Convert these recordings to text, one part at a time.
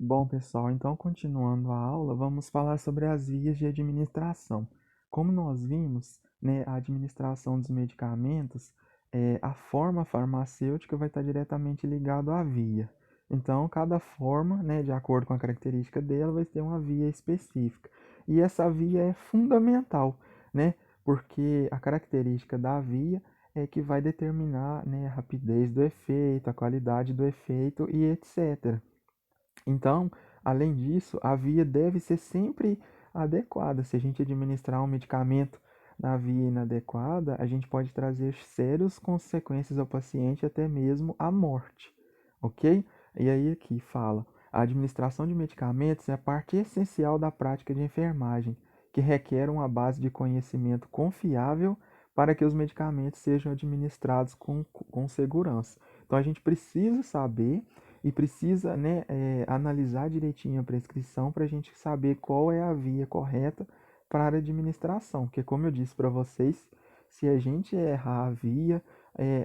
Bom, pessoal, então continuando a aula, vamos falar sobre as vias de administração. Como nós vimos, né, a administração dos medicamentos, a forma farmacêutica vai estar diretamente ligado à via. Então, cada forma, né, de acordo com a característica dela, vai ter uma via específica. E essa via é fundamental, né, porque a característica da via é que vai determinar, né, a rapidez do efeito, a qualidade do efeito e etc. Então, além disso, a via deve ser sempre adequada. Se a gente administrar um medicamento na via inadequada, a gente pode trazer sérias consequências ao paciente, até mesmo a morte, ok? E aí aqui fala, a administração de medicamentos é a parte essencial da prática de enfermagem, que requer uma base de conhecimento confiável para que os medicamentos sejam administrados com segurança. Então, a gente precisa saber e precisa, né, analisar direitinho a prescrição para a gente saber qual é a via correta para a administração. Porque, como eu disse para vocês, se a gente errar a via,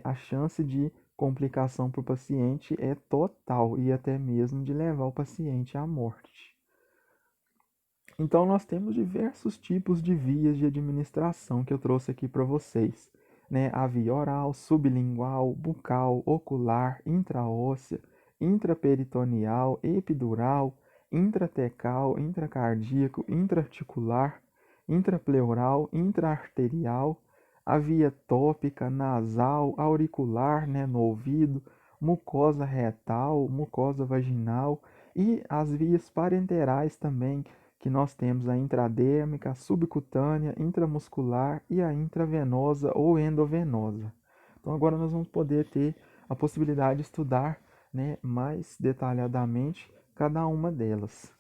a chance de complicação para o paciente é total e até mesmo de levar o paciente à morte. Então, nós temos diversos tipos de vias de administração que eu trouxe aqui para vocês, né? A via oral, sublingual, bucal, ocular, intraóssea, intraperitoneal, epidural, intratecal, intracardíaco, intraarticular, intrapleural, intraarterial, a via tópica, nasal, auricular, né, no ouvido, mucosa retal, mucosa vaginal e as vias parenterais também, que nós temos a intradérmica, a subcutânea, intramuscular e a intravenosa ou endovenosa. Então agora nós vamos poder ter a possibilidade de estudar, né, mais detalhadamente cada uma delas.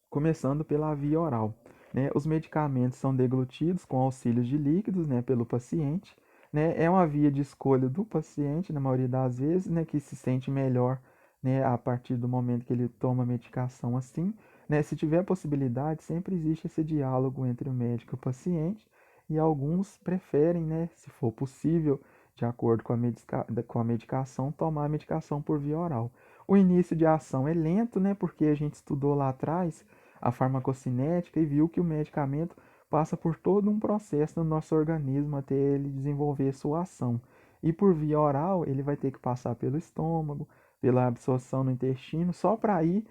Começando pela via oral, né? Os medicamentos são deglutidos com auxílio de líquidos, né, pelo paciente, né? É uma via de escolha do paciente, na maioria das vezes, né, que se sente melhor, né, a partir do momento que ele toma a medicação assim, né? Se tiver possibilidade, sempre existe esse diálogo entre o médico e o paciente, e alguns preferem, né, se for possível, de acordo com a medicação, tomar a medicação por via oral. O início de ação é lento, né, porque a gente estudou lá atrás a farmacocinética e viu que o medicamento passa por todo um processo no nosso organismo até ele desenvolver sua ação. E por via oral, ele vai ter que passar pelo estômago, pela absorção no intestino, só para aí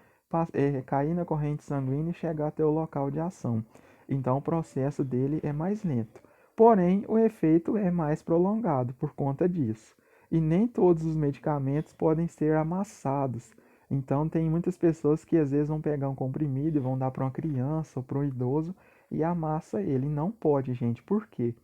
cair na corrente sanguínea e chegar até o local de ação. Então o processo dele é mais lento. Porém, o efeito é mais prolongado por conta disso. E nem todos os medicamentos podem ser amassados. Então, tem muitas pessoas que às vezes vão pegar um comprimido e vão dar para uma criança ou para um idoso e amassa ele. Não pode, gente. Por quê?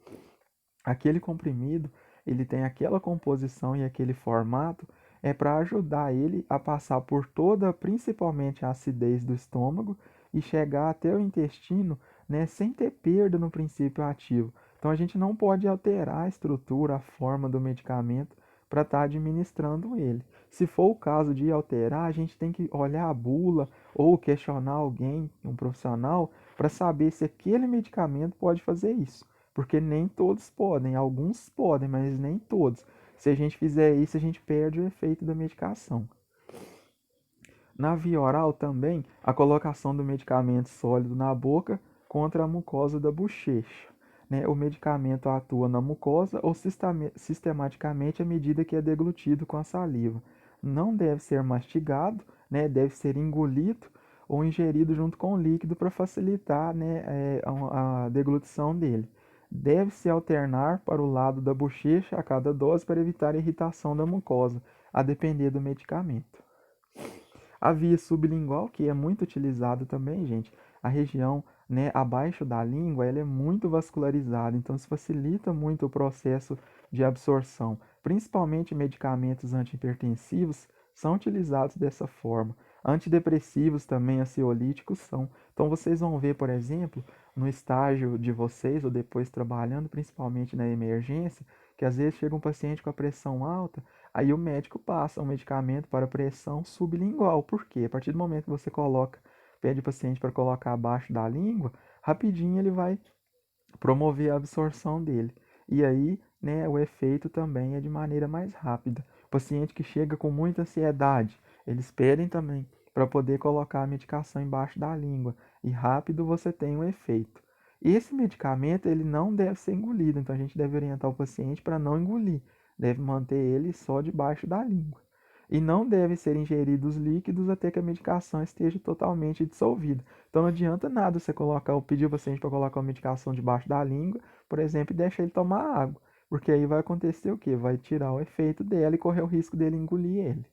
Aquele comprimido, ele tem aquela composição e aquele formato é para ajudar ele a passar por toda, principalmente a acidez do estômago e chegar até o intestino, né, sem ter perda no princípio ativo. Então a gente não pode alterar a estrutura, a forma do medicamento para estar administrando ele. Se for o caso de alterar, a gente tem que olhar a bula ou questionar alguém, um profissional, para saber se aquele medicamento pode fazer isso. Porque nem todos podem, alguns podem, mas nem todos. Se a gente fizer isso, a gente perde o efeito da medicação. Na via oral também, a colocação do medicamento sólido na boca contra a mucosa da bochecha. Né? O medicamento atua na mucosa ou sistematicamente à medida que é deglutido com a saliva. Não deve ser mastigado, né? Deve ser engolido ou ingerido junto com o líquido para facilitar, né, a deglutição dele. Deve-se alternar para o lado da bochecha a cada dose para evitar a irritação da mucosa, a depender do medicamento. A via sublingual, que é muito utilizada também, gente, a região, né, abaixo da língua, ela é muito vascularizada, então isso facilita muito o processo de absorção. Principalmente medicamentos antihipertensivos são utilizados dessa forma. Antidepressivos também, ansiolíticos são. Então vocês vão ver, por exemplo, no estágio de vocês, ou depois trabalhando principalmente na emergência, que às vezes chega um paciente com a pressão alta. Aí o médico passa um medicamento para pressão sublingual. Por quê? A partir do momento que você coloca, pede o paciente para colocar abaixo da língua, rapidinho ele vai promover a absorção dele. E aí, né, o efeito também é de maneira mais rápida. Paciente que chega com muita ansiedade, eles pedem também para poder colocar a medicação embaixo da língua e rápido você tem um efeito. Esse medicamento ele não deve ser engolido, então a gente deve orientar o paciente para não engolir, deve manter ele só debaixo da língua. E não deve ser ingeridos líquidos até que a medicação esteja totalmente dissolvida. Então não adianta nada você colocar, ou pedir o paciente para colocar uma medicação debaixo da língua, por exemplo, e deixar ele tomar água. Porque aí vai acontecer o quê? Vai tirar o efeito dela e correr o risco dele engolir ele.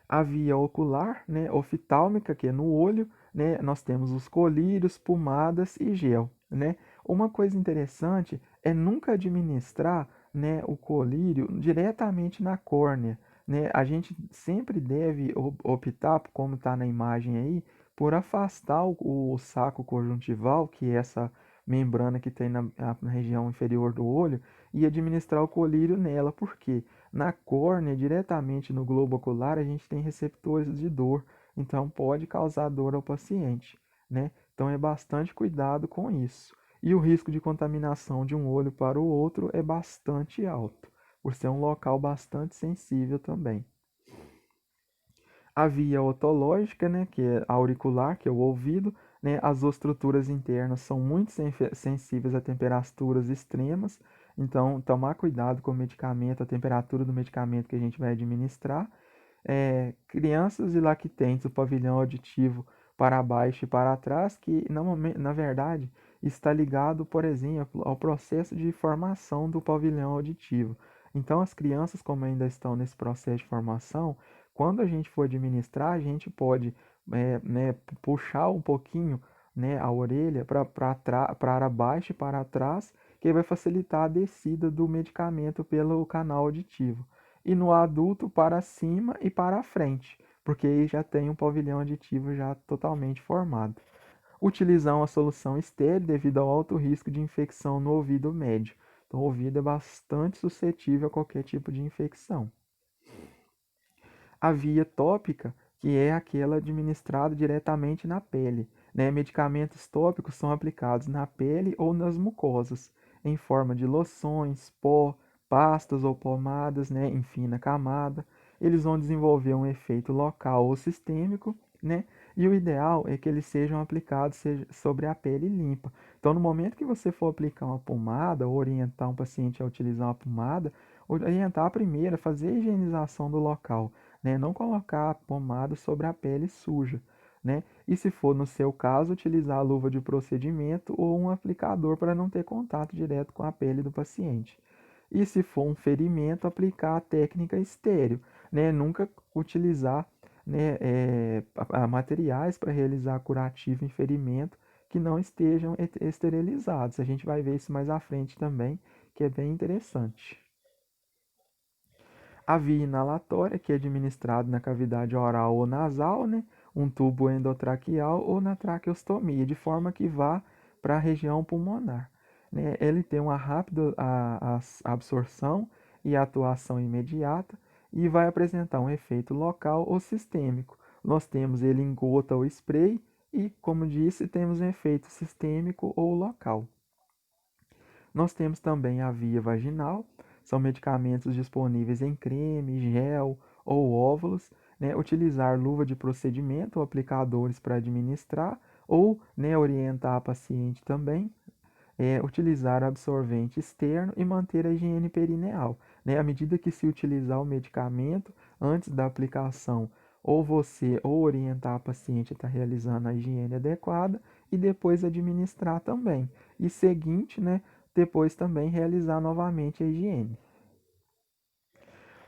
A via ocular, né, oftálmica, que é no olho, né, nós temos os colírios, pomadas e gel, né? Uma coisa interessante é nunca administrar, né, o colírio diretamente na córnea, né? A gente sempre deve optar, como está na imagem aí, por afastar o saco conjuntival, que é essa membrana que tem na região inferior do olho, e administrar o colírio nela. Por quê? Na córnea, diretamente no globo ocular, a gente tem receptores de dor, então pode causar dor ao paciente, né? Então é bastante cuidado com isso. E o risco de contaminação de um olho para o outro é bastante alto, por ser um local bastante sensível também. A via otológica, né, que é auricular, que é o ouvido, né, as estruturas internas são muito sensíveis a temperaturas extremas, então tomar cuidado com o medicamento, a temperatura do medicamento que a gente vai administrar. Crianças e lactentes, o pavilhão auditivo para baixo e para trás, que na verdade está ligado, por exemplo, ao processo de formação do pavilhão auditivo. Então, as crianças, como ainda estão nesse processo de formação, quando a gente for administrar, a gente pode né, puxar um pouquinho, né, a orelha para baixo e para trás, que vai facilitar a descida do medicamento pelo canal auditivo. E no adulto, para cima e para a frente, porque aí já tem um pavilhão auditivo já totalmente formado. Utilizar uma solução estéril devido ao alto risco de infecção no ouvido médio. Então, o ouvido é bastante suscetível a qualquer tipo de infecção. A via tópica, que é aquela administrada diretamente na pele, né? Medicamentos tópicos são aplicados na pele ou nas mucosas, em forma de loções, pó, pastas ou pomadas, né? Enfim, na camada. Eles vão desenvolver um efeito local ou sistêmico, né? E o ideal é que eles sejam aplicados sobre a pele limpa. Então, no momento que você for aplicar uma pomada ou orientar um paciente a utilizar uma pomada, orientar primeiro a fazer a higienização do local, né? Não colocar a pomada sobre a pele suja, né? E se for no seu caso, utilizar a luva de procedimento ou um aplicador para não ter contato direto com a pele do paciente. E se for um ferimento, aplicar a técnica estéreo, né? Nunca utilizar, né, materiais para realizar curativo em ferimento que não estejam esterilizados. A gente vai ver isso mais à frente também, que é bem interessante. A via inalatória, que é administrada na cavidade oral ou nasal, né? Um tubo endotraqueal ou na traqueostomia, de forma que vá para a região pulmonar. Né? Ele tem uma rápida absorção e atuação imediata e vai apresentar um efeito local ou sistêmico. Nós temos ele em gota ou spray e, como disse, temos um efeito sistêmico ou local. Nós temos também a via vaginal, são medicamentos disponíveis em creme, gel ou óvulos, né? Utilizar luva de procedimento ou aplicadores para administrar ou, né, orientar a paciente também. Utilizar absorvente externo e manter a higiene perineal, né? À medida que se utilizar o medicamento antes da aplicação, ou você ou orientar a paciente a estar realizando a higiene adequada e depois administrar também. E seguinte, né, depois também realizar novamente a higiene.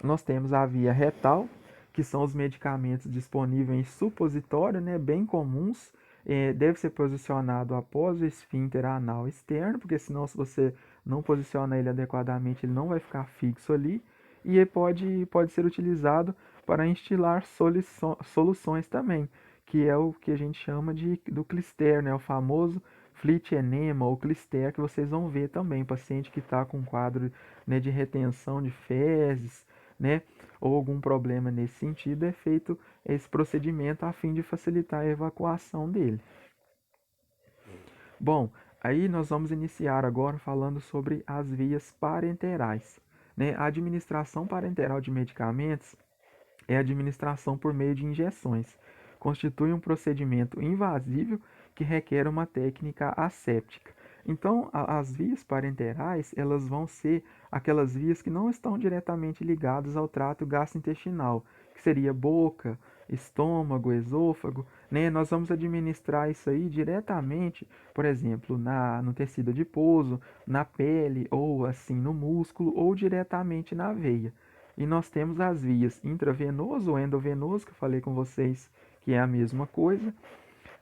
Nós temos a via retal, que são os medicamentos disponíveis em supositório, né, bem comuns. Deve ser posicionado após o esfíncter anal externo, porque senão, se você não posiciona ele adequadamente, ele não vai ficar fixo ali. E ele pode ser utilizado para instilar soluções também, que é o que a gente chama do clister, né, o famoso flit enema ou clister, que vocês vão ver também, paciente que está com quadro, né, de retenção de fezes, né, ou algum problema nesse sentido, é feito esse procedimento a fim de facilitar a evacuação dele. Bom, aí nós vamos iniciar agora falando sobre as vias parenterais. né? A administração parenteral de medicamentos é a administração por meio de injeções. Constitui um procedimento invasivo que requer uma técnica asséptica. Então, as vias parenterais, elas vão ser aquelas vias que não estão diretamente ligadas ao trato gastrointestinal, que seria boca, estômago, esôfago, né? Nós vamos administrar isso aí diretamente, por exemplo, no tecido adiposo, na pele, ou assim no músculo, ou diretamente na veia. E nós temos as vias intravenoso ou endovenoso, que eu falei com vocês, que é a mesma coisa,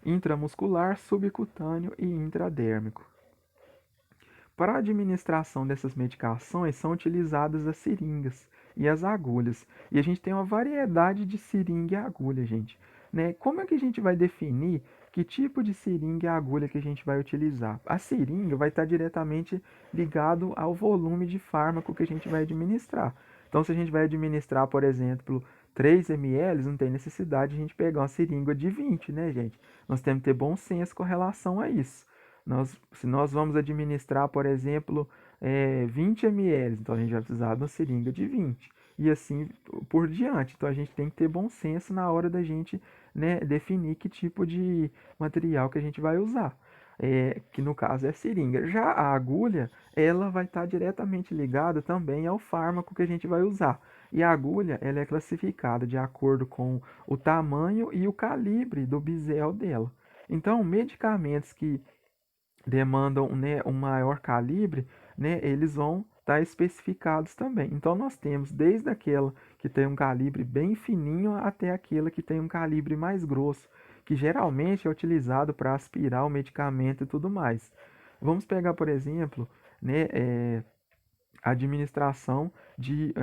intramuscular, subcutâneo e intradérmico. Para a administração dessas medicações são utilizadas as seringas e as agulhas. E a gente tem uma variedade de seringa e agulha, gente. Né? Como é que a gente vai definir que tipo de seringa e agulha que a gente vai utilizar? A seringa vai estar diretamente ligado ao volume de fármaco que a gente vai administrar. Então, se a gente vai administrar, por exemplo, 3 ml, não tem necessidade de a gente pegar uma seringa de 20, né, gente? Nós temos que ter bom senso com relação a isso. Se nós vamos administrar, por exemplo, 20 ml, então a gente vai precisar de uma seringa de 20. E assim por diante. Então a gente tem que ter bom senso na hora da gente, né, definir que tipo de material que a gente vai usar. Que no caso é a seringa. Já a agulha, ela vai estar diretamente ligada também ao fármaco que a gente vai usar. E a agulha, ela é classificada de acordo com o tamanho e o calibre do bisel dela. Então, medicamentos que demandam, né, um maior calibre, né, eles vão estar especificados também. Então nós temos desde aquela que tem um calibre bem fininho até aquela que tem um calibre mais grosso, que geralmente é utilizado para aspirar o medicamento e tudo mais. Vamos pegar, por exemplo, né, a administração de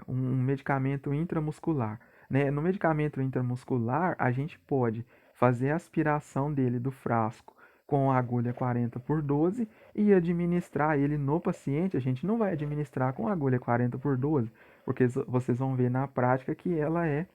um medicamento intramuscular. Né? No medicamento intramuscular, a gente pode fazer a aspiração dele do frasco com a agulha 40 por 12 e administrar ele no paciente. A gente não vai administrar com a agulha 40 por 12, porque vocês vão ver na prática que ela é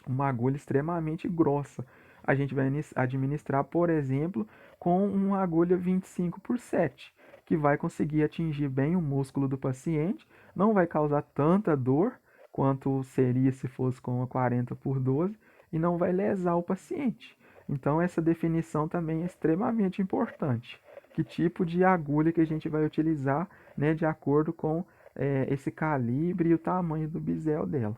uma agulha extremamente grossa. A gente vai administrar, por exemplo, com uma agulha 25 por 7, que vai conseguir atingir bem o músculo do paciente, não vai causar tanta dor quanto seria se fosse com uma 40 por 12 e não vai lesar o paciente. Então essa definição também é extremamente importante. Que tipo de agulha que a gente vai utilizar, né, de acordo com esse calibre e o tamanho do bisel dela.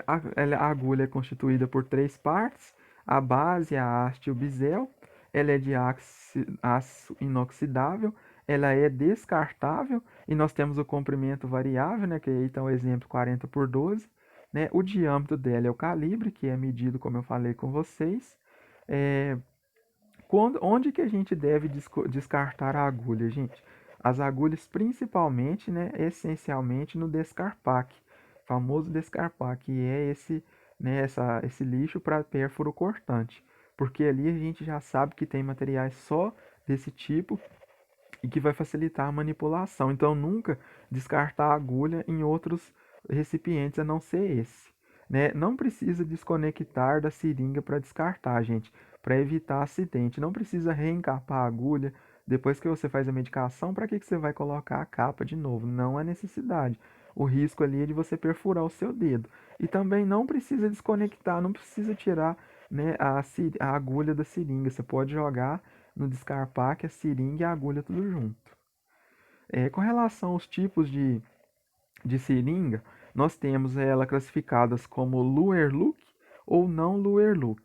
A agulha é constituída por 3 partes: a base, a haste e o bisel. Ela é de aço inoxidável, ela é descartável e nós temos o comprimento variável, né, que aí está o exemplo 40 por 12. Né? O diâmetro dela é o calibre, que é medido, como eu falei com vocês. É, onde que a gente deve descartar a agulha, gente? As agulhas principalmente, né, essencialmente no descarpaque, famoso descarpaque, que é esse lixo para pérfuro cortante, porque ali a gente já sabe que tem materiais só desse tipo e que vai facilitar a manipulação. Então nunca descartar a agulha em outros recipientes a não ser esse. Né? Não precisa desconectar da seringa para descartar, gente, para evitar acidente. Não precisa reencapar a agulha. Depois que você faz a medicação, para que você vai colocar a capa de novo? Não há necessidade. O risco ali é de você perfurar o seu dedo. E também não precisa desconectar, não precisa tirar, né, a agulha da seringa. Você pode jogar no descarpaque a seringa e a agulha tudo junto. Com relação aos tipos de seringa, nós temos ela classificadas como Luer Look ou não Luer Look.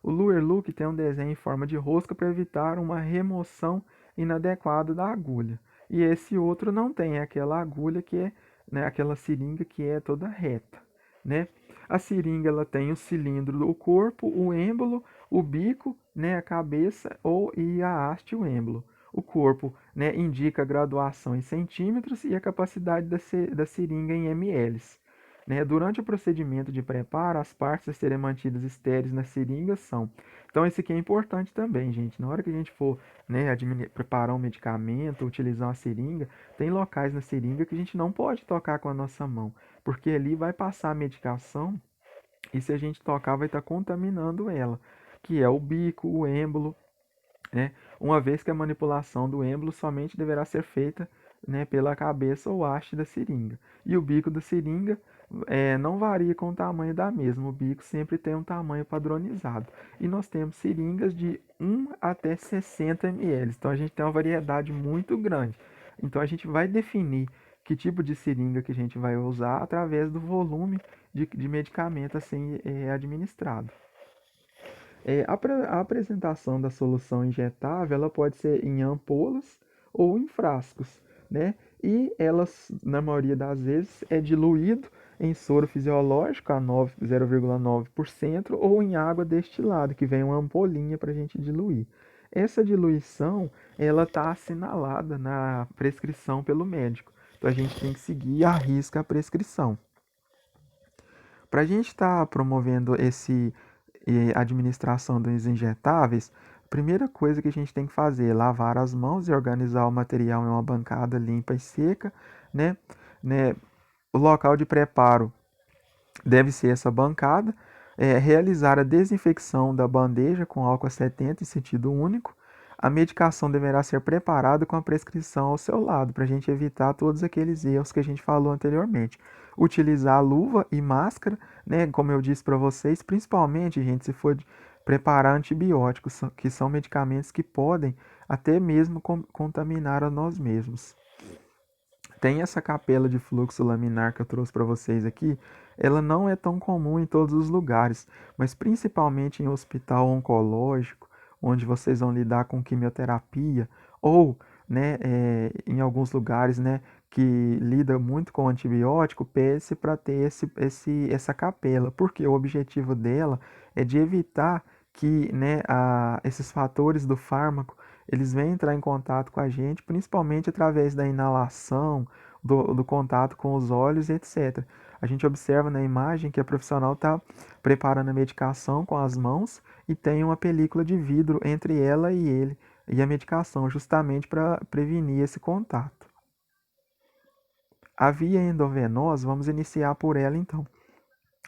O Luer Look tem um desenho em forma de rosca para evitar uma remoção inadequada da agulha. E esse outro não tem, é aquela agulha que é, né, aquela seringa que é toda reta. Né? A seringa ela tem o cilindro do corpo, o êmbolo, o bico, né, a cabeça e a haste, o êmbolo. O corpo, né, indica a graduação em centímetros e a capacidade da seringa em ml. Né? Durante o procedimento de preparo, as partes a serem mantidas estéreis na seringa são. Então, esse aqui é importante também, gente. Na hora que a gente for, né, preparar um medicamento, utilizar uma seringa, tem locais na seringa que a gente não pode tocar com a nossa mão, porque ali vai passar a medicação e se a gente tocar vai estar contaminando ela, que é o bico, o êmbolo, né? Uma vez que a manipulação do êmbolo somente deverá ser feita, né, pela cabeça ou haste da seringa. E o bico da seringa não varia com o tamanho da mesma, o bico sempre tem um tamanho padronizado. E nós temos seringas de 1 até 60 ml, então a gente tem uma variedade muito grande. Então a gente vai definir que tipo de seringa que a gente vai usar através do volume de medicamento a ser administrado. A apresentação da solução injetável ela pode ser em ampolas ou em frascos, né? E elas, na maioria das vezes, é diluído em soro fisiológico a 0,9% ou em água destilada, que vem uma ampolinha para a gente diluir. Essa diluição, ela está assinalada na prescrição pelo médico. Então a gente tem que seguir à risca a prescrição. Para a gente estar promovendo esse administração dos injetáveis, a primeira coisa que a gente tem que fazer é lavar as mãos e organizar o material em uma bancada limpa e seca, né? né? O local de preparo deve ser essa bancada. Realizar a desinfecção da bandeja com álcool 70 em sentido único. A medicação deverá ser preparada com a prescrição ao seu lado, para a gente evitar todos aqueles erros que a gente falou anteriormente. Utilizar luva e máscara, né, como eu disse para vocês, principalmente, gente, se for preparar antibióticos, que são medicamentos que podem até mesmo contaminar a nós mesmos. Tem essa capela de fluxo laminar que eu trouxe para vocês aqui, ela não é tão comum em todos os lugares, mas principalmente em hospital oncológico, onde vocês vão lidar com quimioterapia, ou né, em alguns lugares né, que lida muito com antibiótico, pede-se para ter essa capela, porque o objetivo dela é de evitar que né, esses fatores do fármaco eles vêm entrar em contato com a gente, principalmente através da inalação, do contato com os olhos, etc. A gente observa na imagem que a profissional está preparando a medicação com as mãos e tem uma película de vidro entre ela e ele e a medicação, justamente para prevenir esse contato. A via endovenosa, vamos iniciar por ela então.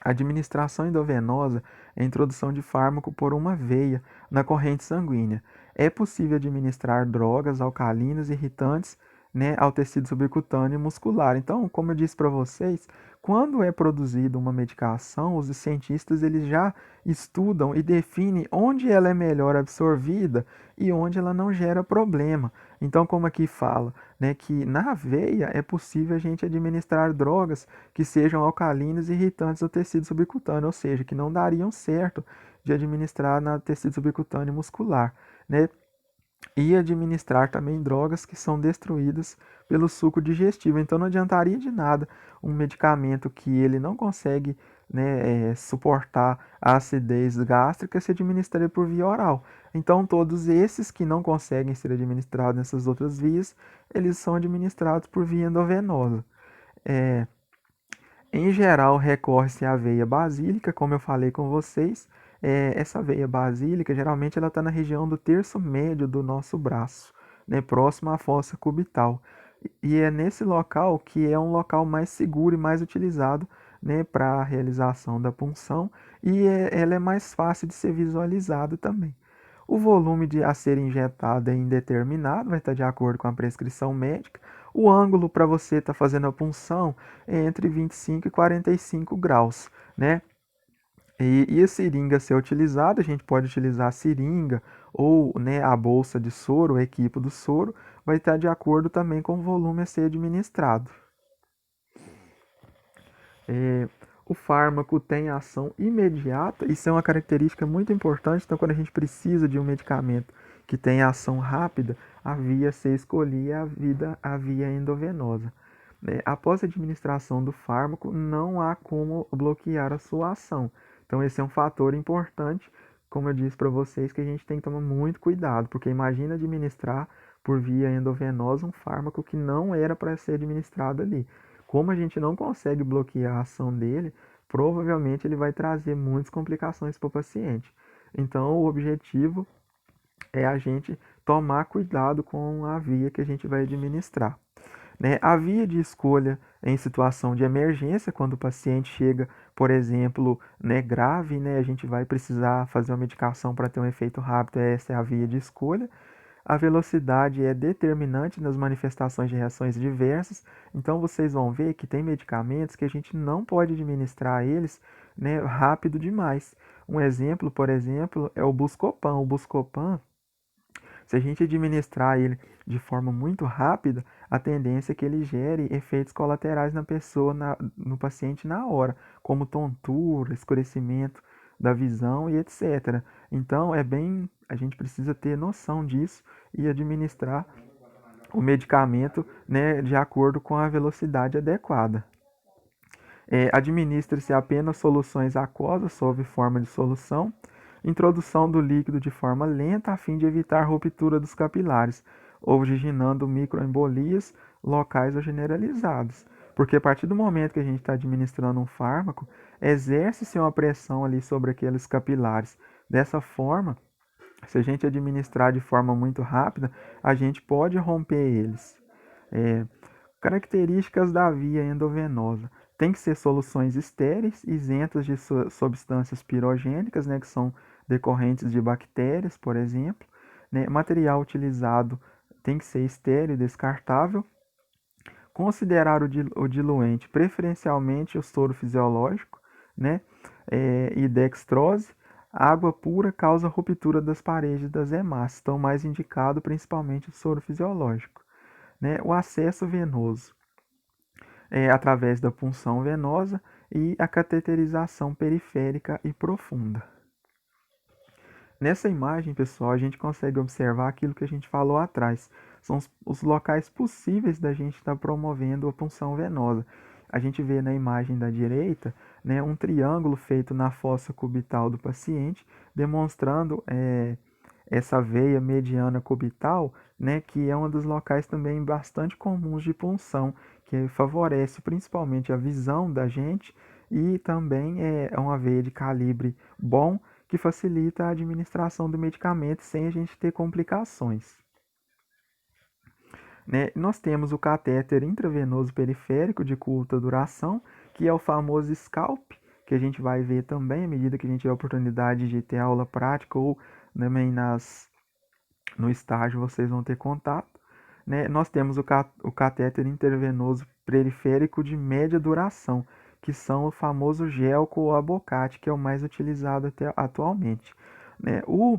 A administração endovenosa é a introdução de fármaco por uma veia na corrente sanguínea. É possível administrar drogas alcalinas irritantes né, ao tecido subcutâneo e muscular. Então, como eu disse para vocês, quando é produzida uma medicação, os cientistas eles já estudam e definem onde ela é melhor absorvida e onde ela não gera problema. Então, como aqui fala, né, que na veia é possível a gente administrar drogas que sejam alcalinas e irritantes ao tecido subcutâneo, ou seja, que não dariam certo de administrar no tecido subcutâneo muscular, né? E administrar também drogas que são destruídas pelo suco digestivo. Então não adiantaria de nada um medicamento que ele não consegue né, suportar a acidez gástrica se administrar por via oral. Então todos esses que não conseguem ser administrados nessas outras vias, eles são administrados por via endovenosa. É, em geral, recorre-se à veia basílica, como eu falei com vocês. Essa veia basílica, geralmente, ela está na região do terço médio do nosso braço, né, próximo à fossa cubital. E é nesse local que é um local mais seguro e mais utilizado né, para a realização da punção e ela é mais fácil de ser visualizada também. O volume a ser injetado é indeterminado, vai estar de acordo com a prescrição médica. O ângulo para você estar fazendo a punção é entre 25 e 45 graus, né? E a seringa ser utilizada, a gente pode utilizar a seringa ou né, a bolsa de soro, o equipo do soro, vai estar de acordo também com o volume a ser administrado. O fármaco tem ação imediata, isso é uma característica muito importante, então quando a gente precisa de um medicamento que tem ação rápida, a via a ser escolhida é a via endovenosa. Após a administração do fármaco, não há como bloquear a sua ação. Então esse é um fator importante, como eu disse para vocês, que a gente tem que tomar muito cuidado, porque imagina administrar por via endovenosa um fármaco que não era para ser administrado ali. Como a gente não consegue bloquear a ação dele, provavelmente ele vai trazer muitas complicações para o paciente. Então, o objetivo é a gente tomar cuidado com a via que a gente vai administrar. Né? A via de escolha em situação de emergência, quando o paciente chega, por exemplo, né, grave, né, a gente vai precisar fazer uma medicação para ter um efeito rápido, essa é a via de escolha. A velocidade é determinante nas manifestações de reações diversas, então vocês vão ver que tem medicamentos que a gente não pode administrar eles, né, rápido demais. Um exemplo, por exemplo, é o Buscopan. O Buscopan, se a gente administrar ele de forma muito rápida, a tendência é que ele gere efeitos colaterais na pessoa, no paciente na hora, como tontura, escurecimento da visão e etc. Então, a gente precisa ter noção disso e administrar o medicamento, né, de acordo com a velocidade adequada. Administra-se apenas soluções aquosas sob forma de solução, introdução do líquido de forma lenta a fim de evitar ruptura dos capilares, originando microembolias locais ou generalizadas. Porque a partir do momento que a gente está administrando um fármaco, exerce-se uma pressão ali sobre aqueles capilares. Dessa forma, se a gente administrar de forma muito rápida, a gente pode romper eles. É, Características da via endovenosa. Tem que ser soluções estéreis, isentas de substâncias pirogênicas, né, que são decorrentes de bactérias, por exemplo. Né? Material utilizado tem que ser estéreo e descartável. Considerar o diluente, preferencialmente o soro fisiológico, né? E dextrose. Água pura causa ruptura das paredes das hemácias, então mais indicado principalmente o soro fisiológico. Né? O acesso venoso através da punção venosa e a cateterização periférica e profunda. Nessa imagem, pessoal, a gente consegue observar aquilo que a gente falou atrás. São os locais possíveis da gente estar promovendo a punção venosa. A gente vê na imagem da direita, né, um triângulo feito na fossa cubital do paciente, demonstrando essa veia mediana cubital, né, que é um dos locais também bastante comuns de punção, que favorece principalmente a visão da gente e também é uma veia de calibre bom que facilita a administração do medicamento sem a gente ter complicações. Né? Nós temos o catéter intravenoso periférico de curta duração, que é o famoso scalp, que a gente vai ver também à medida que a gente tiver a oportunidade de ter aula prática ou também no estágio vocês vão ter contato. Né? Nós temos o catéter intravenoso periférico de média duração, que são o famoso Gelco ou abocate, que é o mais utilizado atualmente. Né? O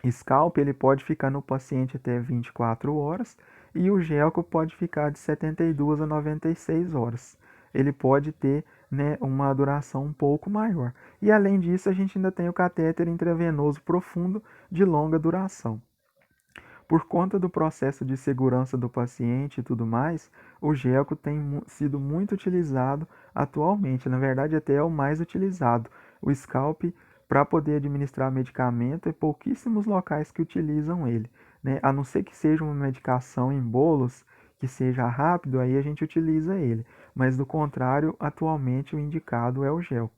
scalp ele pode ficar no paciente até 24 horas e o Gelco pode ficar de 72 a 96 horas. Ele pode ter, né, uma duração um pouco maior. E além disso, a gente ainda tem o catéter intravenoso profundo de longa duração. Por conta do processo de segurança do paciente e tudo mais, o Gelco tem sido muito utilizado atualmente. Na verdade, até é o mais utilizado. O scalp, para poder administrar medicamento, é pouquíssimos locais que utilizam ele. Né? A não ser que seja uma medicação em bolos, que seja rápido, aí a gente utiliza ele. Mas do contrário, atualmente o indicado é o Gelco.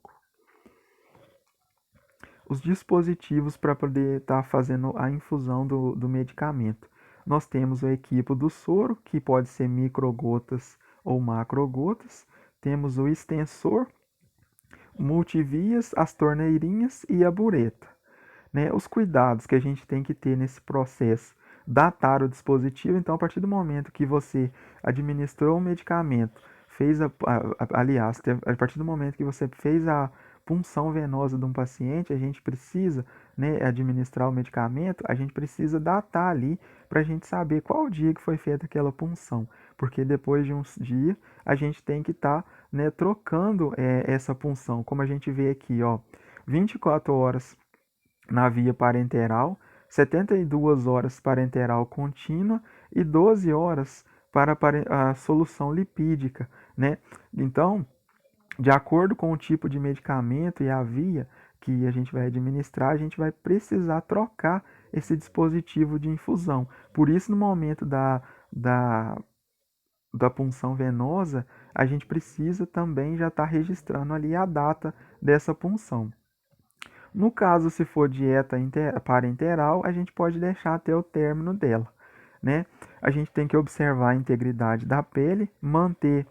Os dispositivos para poder estar fazendo a infusão do medicamento. Nós temos o equipo do soro, que pode ser microgotas ou macrogotas. Temos o extensor, multivias, as torneirinhas e a bureta. Né? Os cuidados que a gente tem que ter nesse processo. Datar o dispositivo, então a partir do momento que você administrou o medicamento, aliás, a partir do momento que você fez a punção venosa de um paciente, a gente precisa, né, administrar o medicamento, a gente precisa datar ali para a gente saber qual dia que foi feita aquela punção, porque depois de uns dias a gente tem que estar, né, trocando essa punção, como a gente vê aqui, ó, 24 horas na via parenteral, 72 horas parenteral contínua e 12 horas para a solução lipídica, né? Então, de acordo com o tipo de medicamento e a via que a gente vai administrar, a gente vai precisar trocar esse dispositivo de infusão. Por isso, no momento da punção venosa, a gente precisa também já estar registrando ali a data dessa punção. No caso, se for dieta parenteral, a gente pode deixar até o término dela. Né? A gente tem que observar a integridade da pele, manter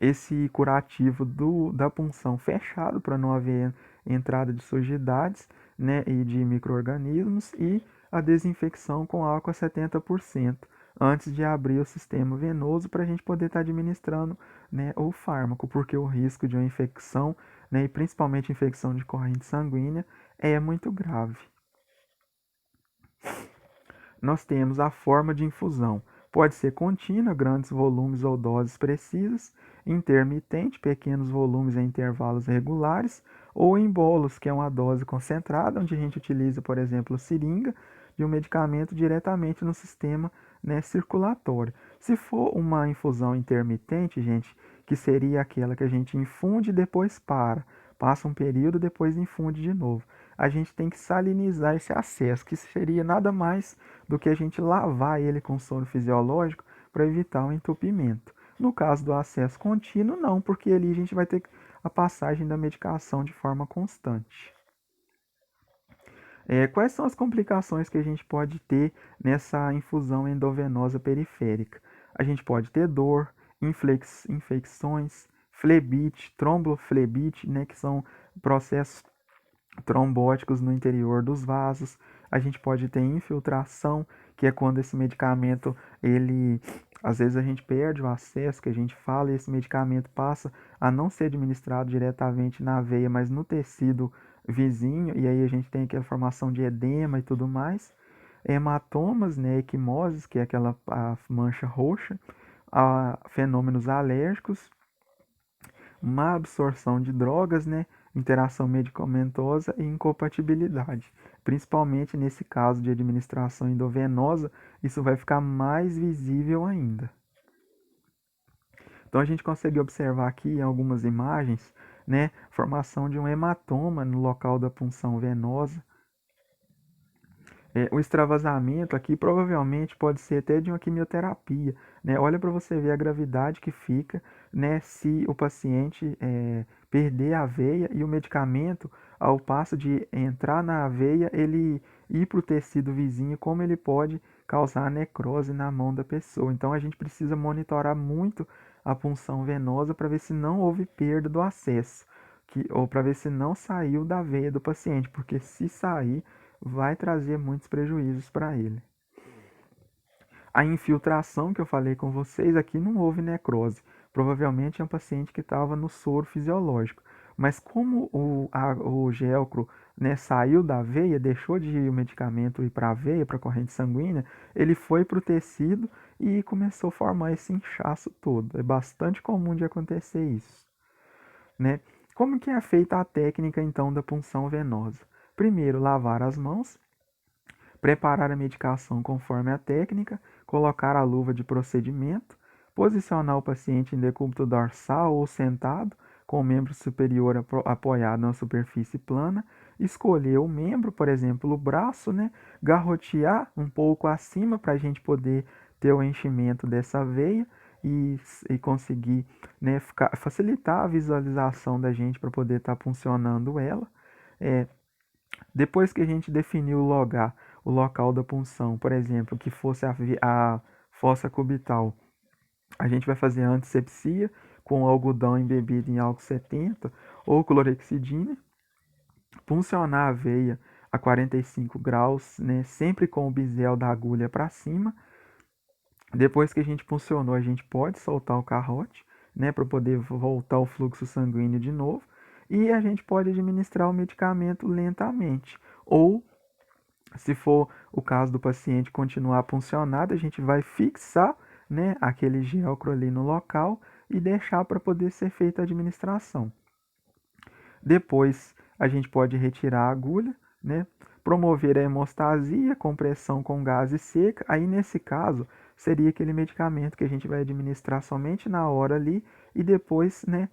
esse curativo da punção fechado para não haver entrada de sujidades, né, e de micro-organismos, e a desinfecção com álcool a 70% antes de abrir o sistema venoso para a gente poder estar administrando, né, o fármaco, porque o risco de uma infecção, né, e principalmente infecção de corrente sanguínea, é muito grave. Nós temos a forma de infusão. Pode ser contínua, grandes volumes ou doses precisas, intermitente, pequenos volumes em intervalos regulares, ou em bolos, que é uma dose concentrada, onde a gente utiliza, por exemplo, seringa de um medicamento diretamente no sistema, né, circulatório. Se for uma infusão intermitente, gente, que seria aquela que a gente infunde e depois passa um período, depois infunde de novo. A gente tem que salinizar esse acesso, que seria nada mais do que a gente lavar ele com soro fisiológico para evitar o entupimento. No caso do acesso contínuo, não, porque ali a gente vai ter a passagem da medicação de forma constante. Quais são as complicações que a gente pode ter nessa infusão endovenosa periférica? A gente pode ter dor, infecções, flebite, tromboflebite, né, que são processos trombóticos no interior dos vasos. A gente pode ter infiltração, que é quando esse medicamento, ele, às vezes a gente perde o acesso, que a gente fala, e esse medicamento passa a não ser administrado diretamente na veia, mas no tecido vizinho, e aí a gente tem aquela formação de edema e tudo mais. Hematomas, né, equimoses, que é aquela a mancha roxa, fenômenos alérgicos, má absorção de drogas, né, interação medicamentosa e incompatibilidade. Principalmente nesse caso de administração endovenosa, isso vai ficar mais visível ainda. Então a gente consegue observar aqui em algumas imagens, né, formação de um hematoma no local da punção venosa. O extravasamento aqui provavelmente pode ser até de uma quimioterapia, né? Olha para você ver a gravidade que fica, né, se o paciente perder a veia e o medicamento, ao passo de entrar na veia, ele ir para o tecido vizinho, como ele pode causar necrose na mão da pessoa. Então a gente precisa monitorar muito a punção venosa para ver se não houve perda do acesso, ou para ver se não saiu da veia do paciente, porque se sair, vai trazer muitos prejuízos para ele. A infiltração que eu falei com vocês aqui não houve necrose. Provavelmente é um paciente que estava no soro fisiológico. Mas como o gelcro, né, saiu da veia, deixou de ir o medicamento ir para a veia, para a corrente sanguínea, ele foi para o tecido e começou a formar esse inchaço todo. É bastante comum de acontecer isso, né? Como que é feita a técnica então da punção venosa? Primeiro, lavar as mãos, preparar a medicação conforme a técnica, colocar a luva de procedimento, posicionar o paciente em decúbito dorsal ou sentado, com o membro superior apoiado na superfície plana, escolher o membro, por exemplo, o braço, né? Garrotear um pouco acima para a gente poder ter o enchimento dessa veia e conseguir, né, facilitar a visualização da gente para poder estar funcionando ela. Depois que a gente definiu o local da punção, por exemplo, que fosse a fossa cubital, a gente vai fazer a antisepsia com algodão embebido em álcool 70 ou clorexidina, puncionar a veia a 45 graus, né, sempre com o bisel da agulha para cima. Depois que a gente puncionou, a gente pode soltar o garrote, né, para poder voltar o fluxo sanguíneo de novo. E a gente pode administrar o medicamento lentamente. Ou, se for o caso do paciente continuar puncionado, a gente vai fixar, né, aquele gelcro ali no local e deixar para poder ser feita a administração. Depois, a gente pode retirar a agulha, né, promover a hemostasia, compressão com gase seca. Aí, nesse caso, seria aquele medicamento que a gente vai administrar somente na hora ali e depois, né,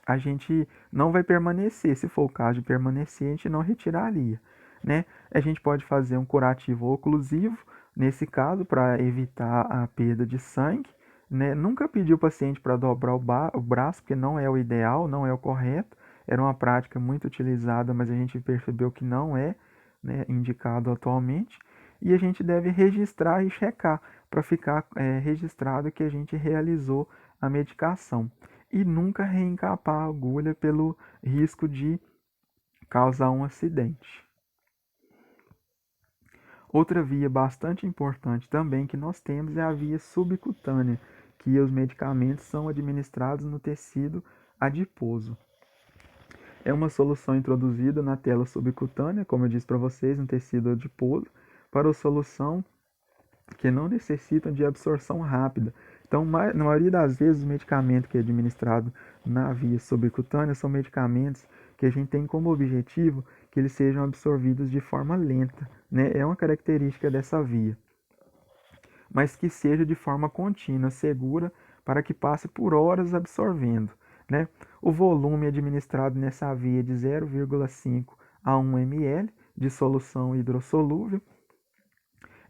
a gente não vai permanecer. Se for o caso de permanecer, a gente não retiraria, né? A gente pode fazer um curativo oclusivo, nesse caso, para evitar a perda de sangue, né? Nunca pedi o paciente para dobrar o braço, porque não é o ideal, não é o correto. Era uma prática muito utilizada, mas a gente percebeu que não é, né, indicado atualmente. E a gente deve registrar e checar para ficar registrado que a gente realizou a medicação. E nunca reencapar a agulha pelo risco de causar um acidente. Outra via bastante importante também que nós temos é a via subcutânea, que os medicamentos são administrados no tecido adiposo. É uma solução introduzida na tela subcutânea, como eu disse para vocês, no tecido adiposo, para a solução que não necessitam de absorção rápida. Então, na maioria das vezes, o medicamento que é administrado na via subcutânea são medicamentos que a gente tem como objetivo que eles sejam absorvidos de forma lenta, né? É uma característica dessa via, mas que seja de forma contínua, segura, para que passe por horas absorvendo, né? O volume administrado nessa via é de 0,5 a 1 ml de solução hidrossolúvel.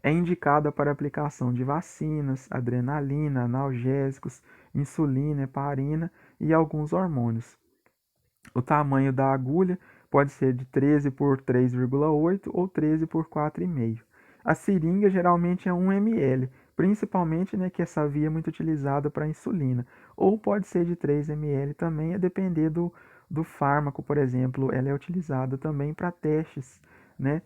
É indicada para aplicação de vacinas, adrenalina, analgésicos, insulina, heparina e alguns hormônios. O tamanho da agulha pode ser de 13 por 3,8 ou 13 por 4,5. A seringa geralmente é 1 ml, principalmente, né, que essa via é muito utilizada para insulina. Ou pode ser de 3 ml também, a depender do fármaco, por exemplo, ela é utilizada também para testes, né?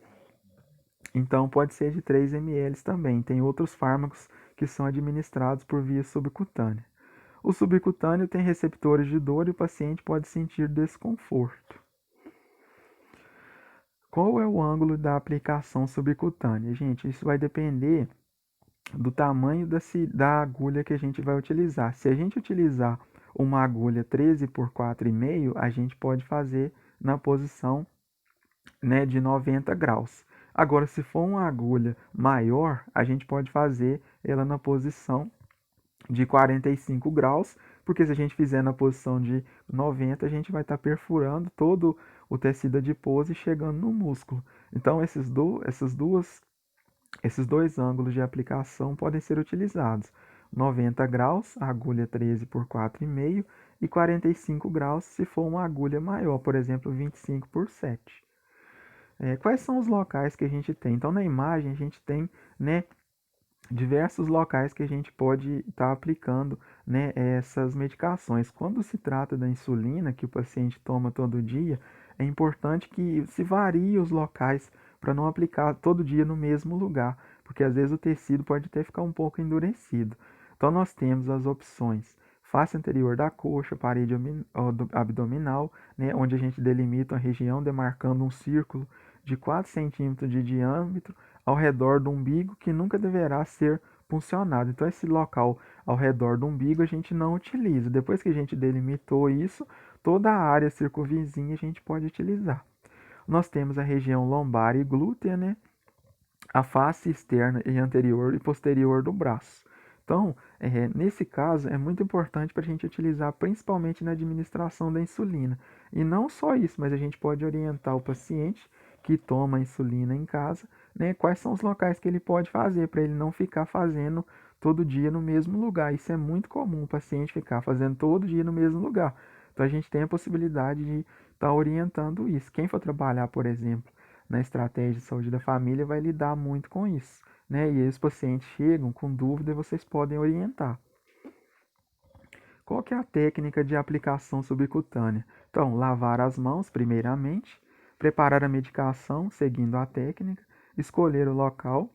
Então pode ser de 3 ml também. Tem outros fármacos que são administrados por via subcutânea. O subcutâneo tem receptores de dor e o paciente pode sentir desconforto. Qual é o ângulo da aplicação subcutânea? Gente, isso vai depender do tamanho da agulha que a gente vai utilizar. Se a gente utilizar uma agulha 13 por 4,5, a gente pode fazer na posição, né, de 90 graus. Agora, se for uma agulha maior, a gente pode fazer ela na posição de 45 graus, porque se a gente fizer na posição de 90, a gente vai estar perfurando todo o tecido adiposo e chegando no músculo. Então, esses dois ângulos de aplicação podem ser utilizados. 90 graus, agulha 13 por 4,5 e 45 graus se for uma agulha maior, por exemplo, 25 por 7. Quais são os locais que a gente tem? Então, na imagem, a gente tem, né, diversos locais que a gente pode estar aplicando, né, essas medicações. Quando se trata da insulina, que o paciente toma todo dia, é importante que se varie os locais para não aplicar todo dia no mesmo lugar, porque às vezes o tecido pode até ficar um pouco endurecido. Então, nós temos as opções face anterior da coxa, parede abdominal, né, onde a gente delimita a região demarcando um círculo de 4 centímetros de diâmetro ao redor do umbigo, que nunca deverá ser puncionado. Então, esse local ao redor do umbigo a gente não utiliza. Depois que a gente delimitou isso, toda a área circunvizinha a gente pode utilizar. Nós temos a região lombar e glútea, né? A face externa e anterior e posterior do braço. Então, nesse caso, é muito importante para a gente utilizar principalmente na administração da insulina. E não só isso, mas a gente pode orientar o paciente que toma insulina em casa, né, quais são os locais que ele pode fazer, para ele não ficar fazendo todo dia no mesmo lugar. Isso é muito comum, o paciente ficar fazendo todo dia no mesmo lugar. Então, a gente tem a possibilidade de estar orientando isso. Quem for trabalhar, por exemplo, na estratégia de saúde da família, vai lidar muito com isso, né? E aí os pacientes chegam com dúvida e vocês podem orientar. Qual que é a técnica de aplicação subcutânea? Então, lavar as mãos primeiramente, preparar a medicação seguindo a técnica, escolher o local,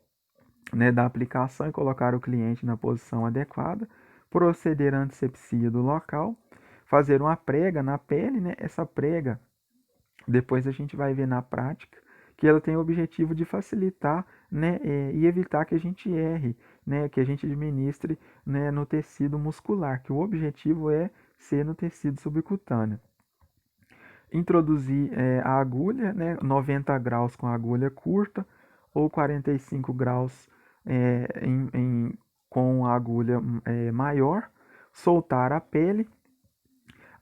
né, da aplicação e colocar o cliente na posição adequada, proceder à antisepsia do local, fazer uma prega na pele, né? Essa prega, depois a gente vai ver na prática, que ela tem o objetivo de facilitar, né, e evitar que a gente erre, né, que a gente administre, né, no tecido muscular, que o objetivo é ser no tecido subcutâneo. Introduzir a agulha, né, 90 graus com a agulha curta ou 45 graus com a agulha maior, soltar a pele,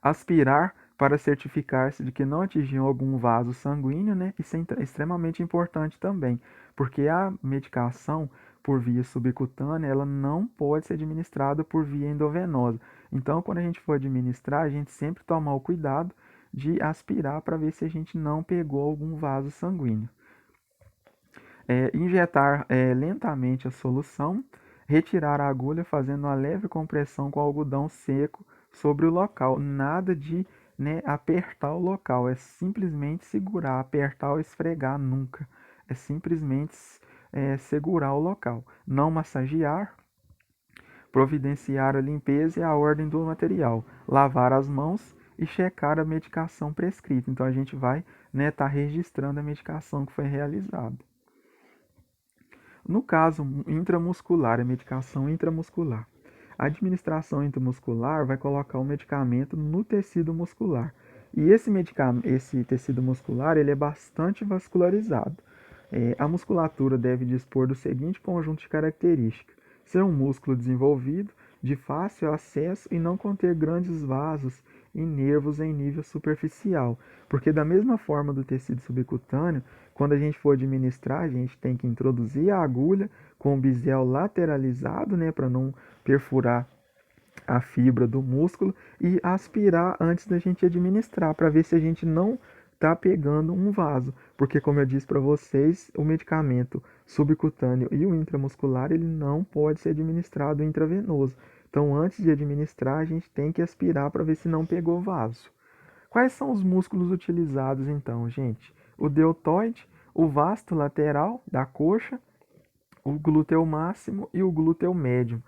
aspirar para certificar-se de que não atingiu algum vaso sanguíneo, né? Isso é extremamente importante também, porque a medicação por via subcutânea, ela não pode ser administrada por via endovenosa. Então, quando a gente for administrar, a gente sempre tomar o cuidado de aspirar para ver se a gente não pegou algum vaso sanguíneo. Injetar lentamente a solução, retirar a agulha fazendo uma leve compressão com algodão seco sobre o local. Nada de, né, apertar o local, é simplesmente segurar, apertar ou esfregar nunca. É simplesmente segurar o local. Não massagear, providenciar a limpeza e a ordem do material, lavar as mãos e checar a medicação prescrita. Então a gente vai tá registrando a medicação que foi realizada. No caso intramuscular, a medicação intramuscular. A administração intramuscular vai colocar o medicamento no tecido muscular. E esse tecido muscular ele é bastante vascularizado. A musculatura deve dispor do seguinte conjunto de características: ser um músculo desenvolvido, de fácil acesso e não conter grandes vasos e nervos em nível superficial. Porque da mesma forma do tecido subcutâneo, quando a gente for administrar, a gente tem que introduzir a agulha com o bisel lateralizado, né, para não perfurar a fibra do músculo e aspirar antes da gente administrar, para ver se a gente não está pegando um vaso, porque como eu disse para vocês, o medicamento subcutâneo e o intramuscular ele não pode ser administrado intravenoso. Então, antes de administrar, a gente tem que aspirar para ver se não pegou vaso. Quais são os músculos utilizados então, gente? O deltoide, o vasto lateral da coxa, o glúteo máximo e o glúteo médio.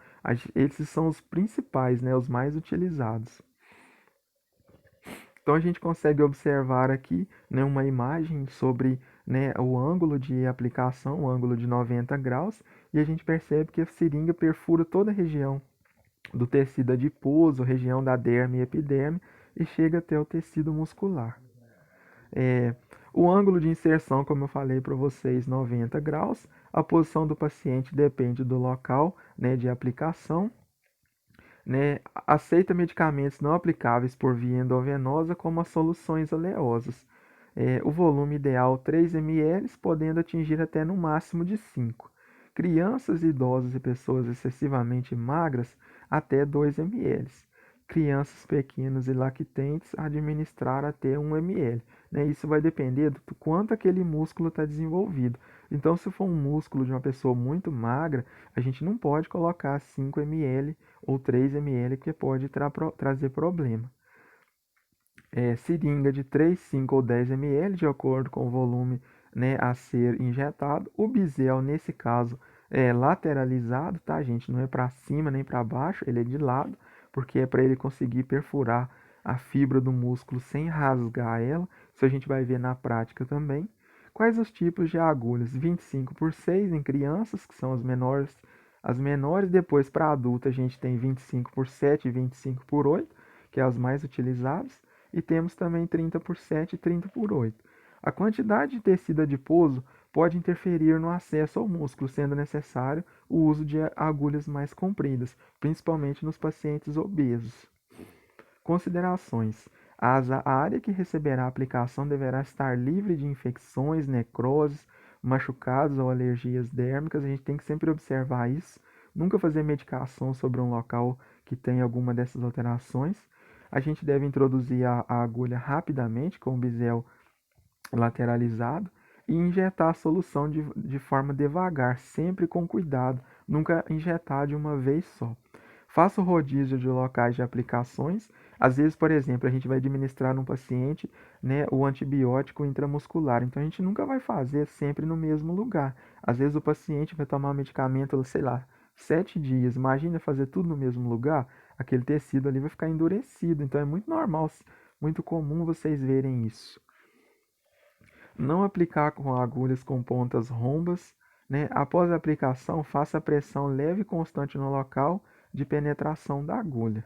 Esses são os principais, né, os mais utilizados. Então a gente consegue observar aqui, né, uma imagem sobre, né, o ângulo de aplicação, o ângulo de 90 graus, e a gente percebe que a seringa perfura toda a região do tecido adiposo, região da derme e epiderme, e chega até o tecido muscular. O ângulo de inserção, como eu falei para vocês, 90 graus. A posição do paciente depende do local, né, de aplicação. Né, aceita medicamentos não aplicáveis por via endovenosa, como as soluções oleosas. O volume ideal 3 ml, podendo atingir até no máximo de 5. Crianças, idosos e pessoas excessivamente magras, até 2 ml. Crianças pequenas e lactentes, administrar até 1 ml. Né? Isso vai depender do quanto aquele músculo está desenvolvido. Então, se for um músculo de uma pessoa muito magra, a gente não pode colocar 5 ml ou 3 ml, que pode trazer problema. Seringa de 3, 5 ou 10 ml, de acordo com o volume, né, a ser injetado. O bisel, nesse caso, é lateralizado, tá, gente? Não é para cima nem para baixo, ele é de lado, porque é para ele conseguir perfurar a fibra do músculo sem rasgar ela. Isso a gente vai ver na prática também. Quais os tipos de agulhas? 25/6 em crianças, que são as menores. As menores, depois para adulto a gente tem 25/7 e 25/8, que é as mais utilizadas. E temos também 30/7 e 30/8. A quantidade de tecido adiposo pode interferir no acesso ao músculo, sendo necessário o uso de agulhas mais compridas, principalmente nos pacientes obesos. Considerações. A área que receberá a aplicação deverá estar livre de infecções, necroses, machucados ou alergias dérmicas. A gente tem que sempre observar isso. Nunca fazer medicação sobre um local que tem alguma dessas alterações. A gente deve introduzir a agulha rapidamente com o bisel lateralizado e injetar a solução de forma devagar, sempre com cuidado, nunca injetar de uma vez só. Faça o rodízio de locais de aplicações. Às vezes, por exemplo, a gente vai administrar no paciente, né, o antibiótico intramuscular. Então, a gente nunca vai fazer sempre no mesmo lugar. Às vezes, o paciente vai tomar medicamento, sei lá, 7 dias. Imagina fazer tudo no mesmo lugar, aquele tecido ali vai ficar endurecido. Então, é muito normal, muito comum vocês verem isso. Não aplicar com agulhas com pontas rombas. Né? Após a aplicação, faça a pressão leve e constante no local de penetração da agulha.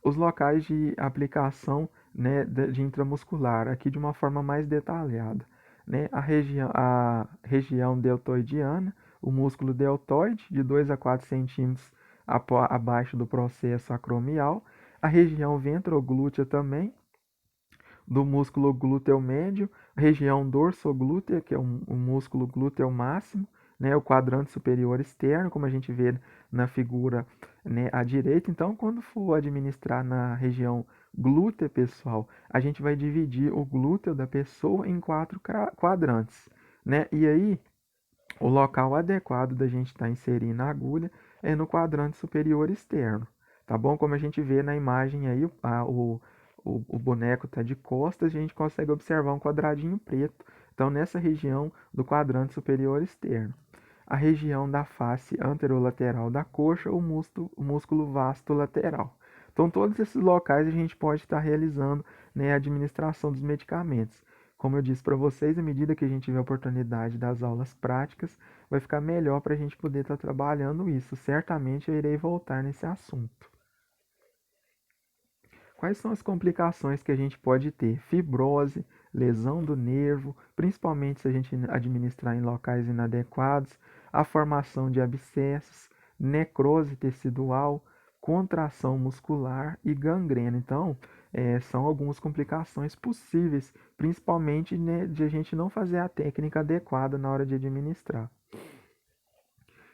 Os locais de aplicação, né, de intramuscular, aqui de uma forma mais detalhada. Né? A região deltoidiana, o músculo deltoide, de 2 a 4 centímetros abaixo do processo acromial. A região ventroglútea também, do músculo glúteo médio, região dorsoglútea, que é o músculo glúteo máximo, né, o quadrante superior externo, como a gente vê na figura, né, à direita. Então, quando for administrar na região glútea, pessoal, a gente vai dividir o glúteo da pessoa em 4 quadrantes, né? E aí, o local adequado da gente estar inserindo a agulha é no quadrante superior externo, tá bom? Como a gente vê na imagem aí, o o boneco está de costas, a gente consegue observar um quadradinho preto. Então, nessa região do quadrante superior externo. A região da face anterolateral da coxa, o músculo vasto lateral. Então, todos esses locais a gente pode estar realizando, né, a administração dos medicamentos. Como eu disse para vocês, à medida que a gente tiver a oportunidade das aulas práticas, vai ficar melhor para a gente poder estar trabalhando isso. Certamente eu irei voltar nesse assunto. Quais são as complicações que a gente pode ter? Fibrose, lesão do nervo, principalmente se a gente administrar em locais inadequados, a formação de abscessos, necrose tecidual, contração muscular e gangrena. Então, são algumas complicações possíveis, principalmente, né, de a gente não fazer a técnica adequada na hora de administrar.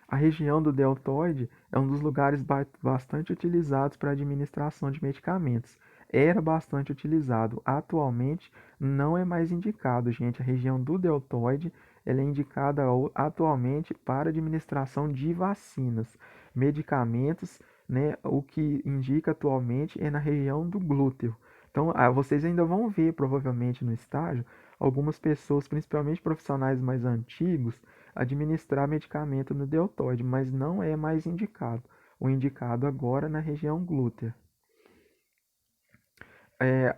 A região do deltoide é um dos lugares bastante utilizados para a administração de medicamentos. Era bastante utilizado. Atualmente não é mais indicado, gente. A região do deltoide ela é indicada atualmente para administração de vacinas, medicamentos, né? O que indica atualmente é na região do glúteo. Então, vocês ainda vão ver, provavelmente no estágio, algumas pessoas, principalmente profissionais mais antigos, administrar medicamento no deltoide, mas não é mais indicado. O indicado agora é na região glútea.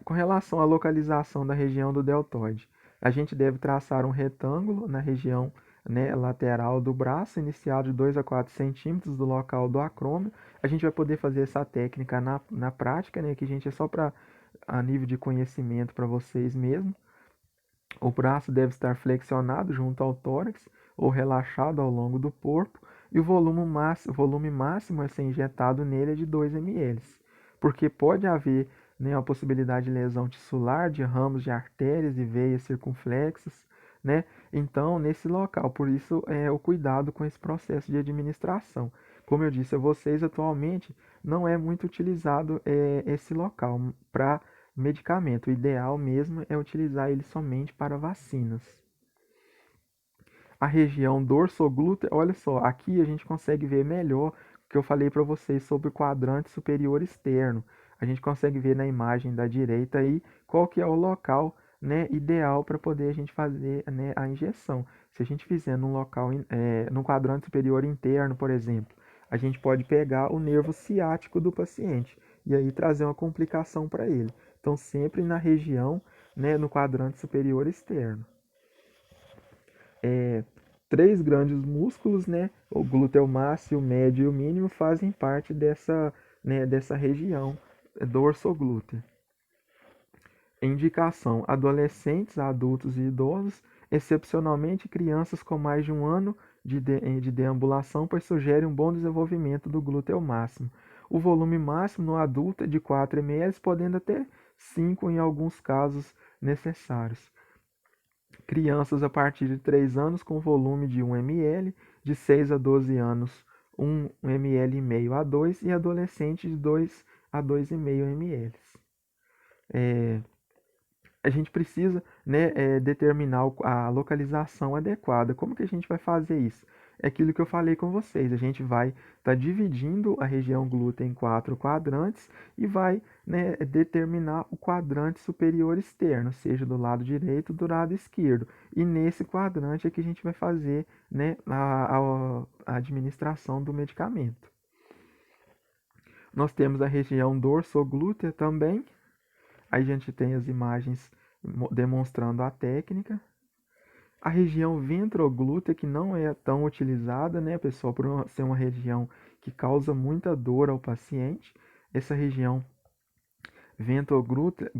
Com relação à localização da região do deltoide, a gente deve traçar um retângulo na região, né, lateral do braço, iniciado de 2 a 4 centímetros do local do acrômio. A gente vai poder fazer essa técnica na prática, né, que a gente é só para a nível de conhecimento para vocês mesmo. O braço deve estar flexionado junto ao tórax ou relaxado ao longo do corpo e o volume máximo a ser injetado nele é de 2 ml, porque pode haver, né, a possibilidade de lesão tissular de ramos de artérias e veias circunflexas, né? Então, nesse local, por isso o cuidado com esse processo de administração. Como eu disse a vocês, atualmente não é muito utilizado esse local para medicamento. O ideal mesmo é utilizar ele somente para vacinas. A região dorsoglútea, olha só, aqui a gente consegue ver melhor o que eu falei para vocês sobre o quadrante superior externo. A gente consegue ver na imagem da direita aí qual que é o local, né, ideal para poder a gente fazer, né, a injeção. Se a gente fizer num local, no quadrante superior interno, por exemplo, a gente pode pegar o nervo ciático do paciente e aí trazer uma complicação para ele. Então, sempre na região, né, no quadrante superior externo. Três grandes músculos, né, o glúteo máximo, o médio e o mínimo, fazem parte dessa, né, dessa região dorsoglútea. Indicação: adolescentes, adultos e idosos, excepcionalmente crianças com mais de um ano de deambulação, pois sugere um bom desenvolvimento do glúteo máximo. O volume máximo no adulto é de 4 ml, podendo até 5 em alguns casos necessários. Crianças a partir de 3 anos com volume de 1 ml, de 6 a 12 anos 1 ml e meio a 2 e adolescentes de 2 a 2,5 ml. A gente precisa, né, determinar a localização adequada. Como que a gente vai fazer isso? É aquilo que eu falei com vocês. A gente vai estar dividindo a região glútea em 4 quadrantes e vai, né, determinar o quadrante superior externo, seja do lado direito ou do lado esquerdo. E nesse quadrante é que a gente vai fazer, né, a administração do medicamento. Nós temos a região dorsoglútea também. Aí a gente tem as imagens demonstrando a técnica. A região ventroglútea, que não é tão utilizada, né, pessoal, por ser uma região que causa muita dor ao paciente. Essa região ventroglútea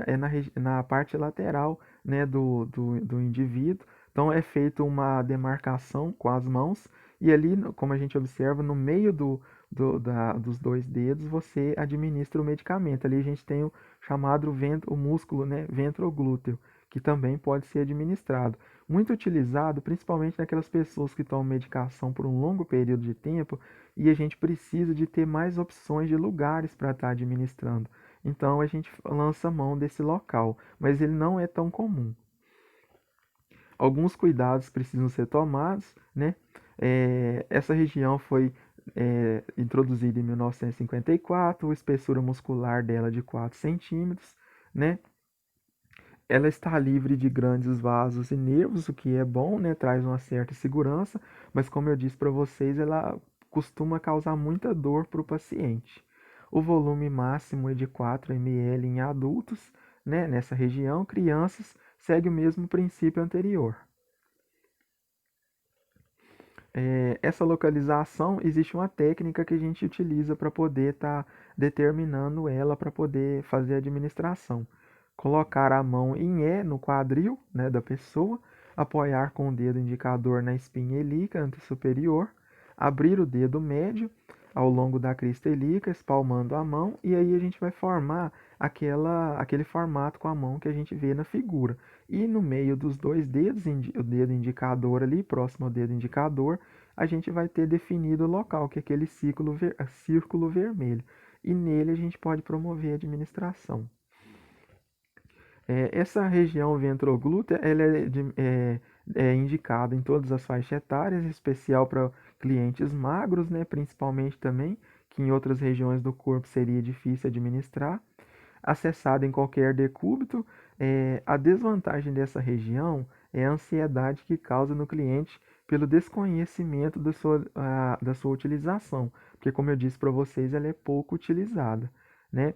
é na parte lateral, né, do indivíduo. Então é feita uma demarcação com as mãos e ali, como a gente observa, no meio dos dois dedos você administra o medicamento. Ali a gente tem o chamado o músculo, né, ventroglúteo, que também pode ser administrado. Muito utilizado, principalmente naquelas pessoas que tomam medicação por um longo período de tempo e a gente precisa de ter mais opções de lugares para estar administrando. Então a gente lança mão desse local, mas ele não é tão comum. Alguns cuidados precisam ser tomados, né? Essa região foi introduzida em 1954, a espessura muscular dela de 4 centímetros, né? Ela está livre de grandes vasos e nervos, o que é bom, né? Traz uma certa segurança, mas como eu disse para vocês, ela costuma causar muita dor para o paciente. O volume máximo é de 4 ml em adultos, né? Nessa região, crianças segue o mesmo princípio anterior. Essa localização, existe uma técnica que a gente utiliza para poder estar determinando ela para poder fazer a administração. Colocar a mão em E no quadril, né, da pessoa, apoiar com o dedo indicador na espinha ilíaca antessuperior, abrir o dedo médio ao longo da crista ilíaca, espalmando a mão, e aí a gente vai formar aquele formato com a mão que a gente vê na figura. E no meio dos dois dedos, o dedo indicador ali, próximo ao dedo indicador, a gente vai ter definido o local, que é aquele círculo vermelho. E nele a gente pode promover a administração. Essa região ventroglútea ela é indicada em todas as faixas etárias, em especial para clientes magros, né, principalmente também, que em outras regiões do corpo seria difícil administrar. Acessada em qualquer decúbito, a desvantagem dessa região é a ansiedade que causa no cliente pelo desconhecimento da sua utilização, porque como eu disse para vocês, ela é pouco utilizada, né?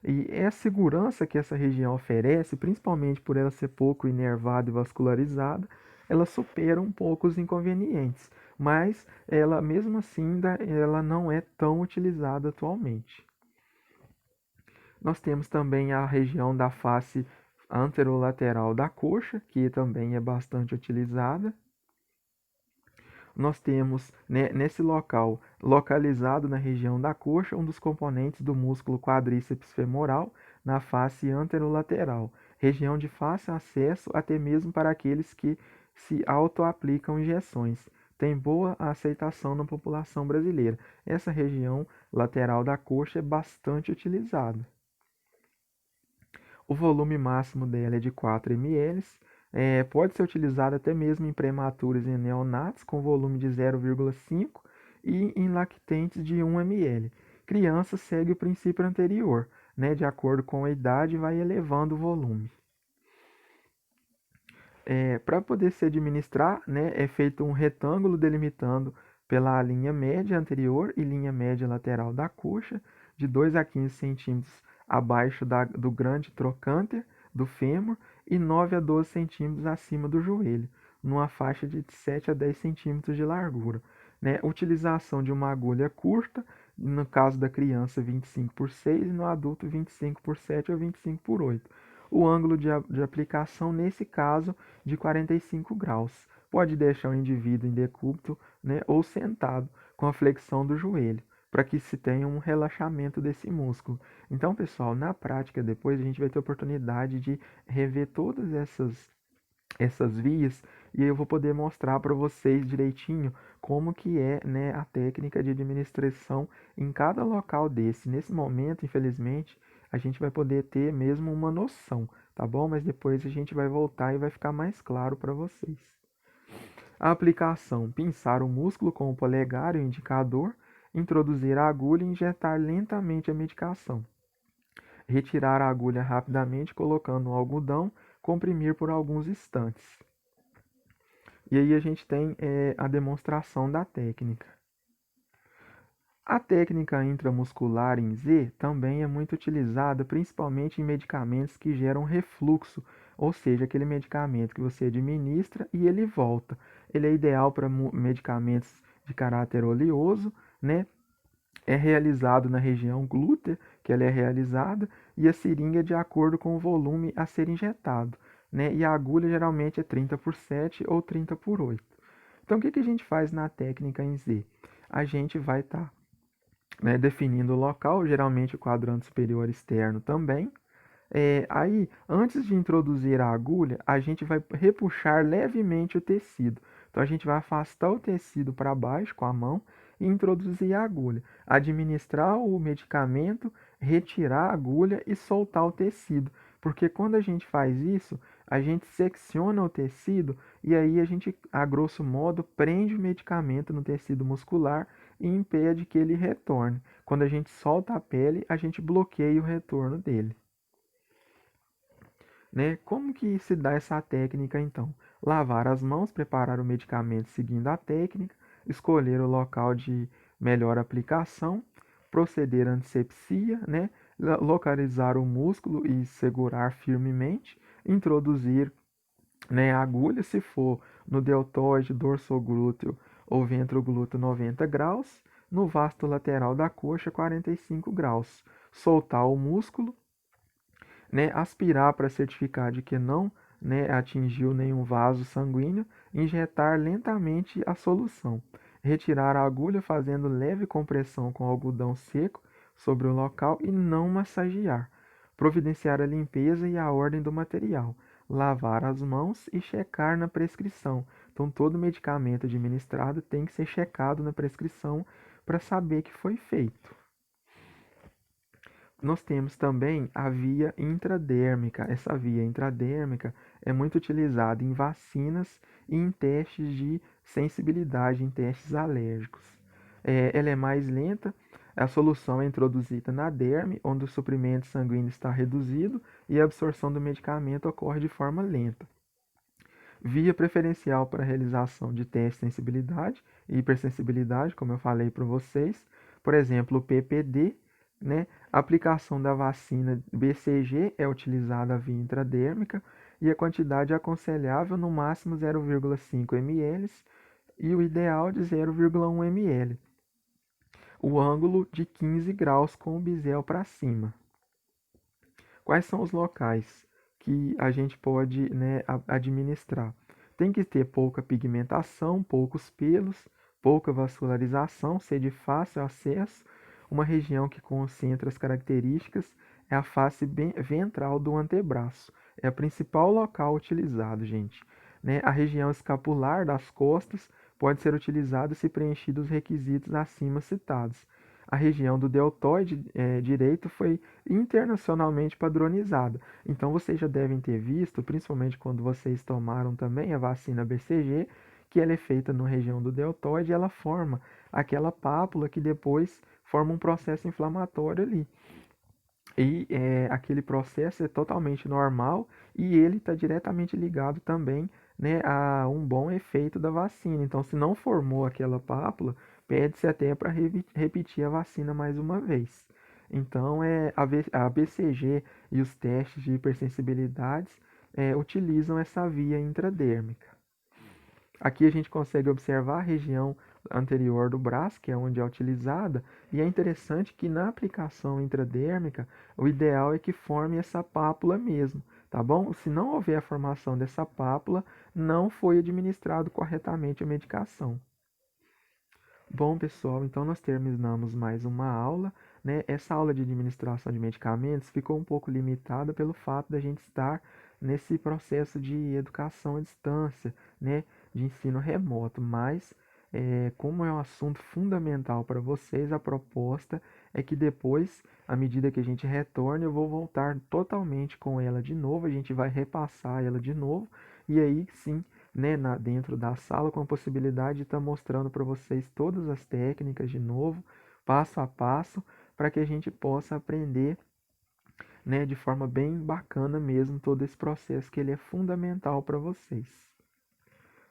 E é a segurança que essa região oferece, principalmente por ela ser pouco inervada e vascularizada, ela supera um pouco os inconvenientes, mas ela mesmo assim ela não é tão utilizada atualmente. Nós temos também a região da face anterolateral da coxa, que também é bastante utilizada. Nós temos, né, nesse local, localizado na região da coxa, um dos componentes do músculo quadríceps femoral na face anterolateral, região de fácil acesso até mesmo para aqueles que se auto-aplicam injeções. Tem boa aceitação na população brasileira. Essa região lateral da coxa é bastante utilizada. O volume máximo dela é de 4 ml. Pode ser utilizado até mesmo em prematuros e neonatos com volume de 0,5 e em lactentes de 1 ml. Criança segue o princípio anterior, né? De acordo com a idade, vai elevando o volume. Para poder se administrar, né, é feito um retângulo delimitando pela linha média anterior e linha média lateral da coxa, de 2 a 15 centímetros abaixo do grande trocânter do fêmur e 9 a 12 centímetros acima do joelho, numa faixa de 7 a 10 centímetros de largura. Né? Utilização de uma agulha curta, no caso da criança 25 por 6 e no adulto 25 por 7 ou 25 por 8. O ângulo de aplicação, nesse caso, de 45 graus. Pode deixar o indivíduo em decúbito, né, ou sentado, com a flexão do joelho, para que se tenha um relaxamento desse músculo. Então, pessoal, na prática, depois a gente vai ter a oportunidade de rever todas essas vias e eu vou poder mostrar para vocês direitinho como que é, né, a técnica de administração em cada local desse. Nesse momento, infelizmente, a gente vai poder ter mesmo uma noção, tá bom? Mas depois a gente vai voltar e vai ficar mais claro para vocês. A aplicação: pinçar o músculo com o polegar e o indicador, introduzir a agulha e injetar lentamente a medicação. Retirar a agulha rapidamente colocando um algodão, comprimir por alguns instantes. E aí a gente tem a demonstração da técnica. A técnica intramuscular em Z também é muito utilizada principalmente em medicamentos que geram refluxo, ou seja, aquele medicamento que você administra e ele volta. Ele é ideal para medicamentos de caráter oleoso, né? É realizado na região glútea, que ela é realizada, e a seringa é de acordo com o volume a ser injetado, né? E a agulha geralmente é 30 por 7 ou 30 por 8. Então, o que a gente faz na técnica em Z? A gente vai estar, né, definindo o local, geralmente o quadrante superior externo também. Aí, antes de introduzir a agulha, a gente vai repuxar levemente o tecido. Então, a gente vai afastar o tecido para baixo com a mão e introduzir a agulha. Administrar o medicamento, retirar a agulha e soltar o tecido. Porque quando a gente faz isso, a gente secciona o tecido e aí a gente, a grosso modo, prende o medicamento no tecido muscular e impede que ele retorne. Quando a gente solta a pele, a gente bloqueia o retorno dele. Né? Como que se dá essa técnica então? Lavar as mãos, preparar o medicamento seguindo a técnica, escolher o local de melhor aplicação, proceder à antisepsia, né? Localizar o músculo e segurar firmemente, introduzir, né, a agulha, se for no deltoide, dorsoglúteo ou ventroglúteo 90 graus, no vasto lateral da coxa 45 graus, soltar o músculo, né, aspirar para certificar de que não, né, atingiu nenhum vaso sanguíneo, injetar lentamente a solução, retirar a agulha fazendo leve compressão com algodão seco sobre o local e não massagear, providenciar a limpeza e a ordem do material, lavar as mãos e checar na prescrição. Então, todo medicamento administrado tem que ser checado na prescrição para saber que foi feito. Nós temos também a via intradérmica. Essa via intradérmica é muito utilizada em vacinas e em testes de sensibilidade, em testes alérgicos. Ela é mais lenta, a solução é introduzida na derme, onde o suprimento sanguíneo está reduzido e a absorção do medicamento ocorre de forma lenta. Via preferencial para a realização de testes de sensibilidade e hipersensibilidade, como eu falei para vocês, por exemplo, o PPD, né? A aplicação da vacina BCG é utilizada via intradérmica e a quantidade aconselhável no máximo 0,5 ml e o ideal de 0,1 ml. O ângulo de 15 graus com o bisel para cima. Quais são os locais que a gente pode, né, administrar? Tem que ter pouca pigmentação, poucos pelos, pouca vascularização, ser de fácil acesso. Uma região que concentra as características é a face ventral do antebraço. É o principal local utilizado, gente. Né? A região escapular das costas pode ser utilizada se preenchidos os requisitos acima citados. A região do deltoide direito foi internacionalmente padronizada. Então vocês já devem ter visto, principalmente quando vocês tomaram também a vacina BCG, que ela é feita na região do deltoide e ela forma aquela pápula que depois forma um processo inflamatório ali. E aquele processo é totalmente normal e ele está diretamente ligado também, né, a um bom efeito da vacina. Então, se não formou aquela pápula, pede-se até para repetir a vacina mais uma vez. Então, a BCG e os testes de hipersensibilidades utilizam essa via intradérmica. Aqui a gente consegue observar a região anterior do braço, que é onde é utilizada, e é interessante que na aplicação intradérmica, o ideal é que forme essa pápula mesmo, tá bom? Se não houver a formação dessa pápula, não foi administrado corretamente a medicação. Bom, pessoal, então nós terminamos mais uma aula, né? Essa aula de administração de medicamentos ficou um pouco limitada pelo fato da gente estar nesse processo de educação à distância, né? De ensino remoto, mas como é um assunto fundamental para vocês, a proposta é que depois, à medida que a gente retorne, eu vou voltar totalmente com ela de novo, a gente vai repassar ela de novo, e aí sim, né, dentro da sala, com a possibilidade de estar mostrando para vocês todas as técnicas de novo, passo a passo, para que a gente possa aprender, né, de forma bem bacana mesmo todo esse processo que ele é fundamental para vocês.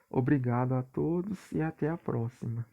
Obrigado a todos e até a próxima.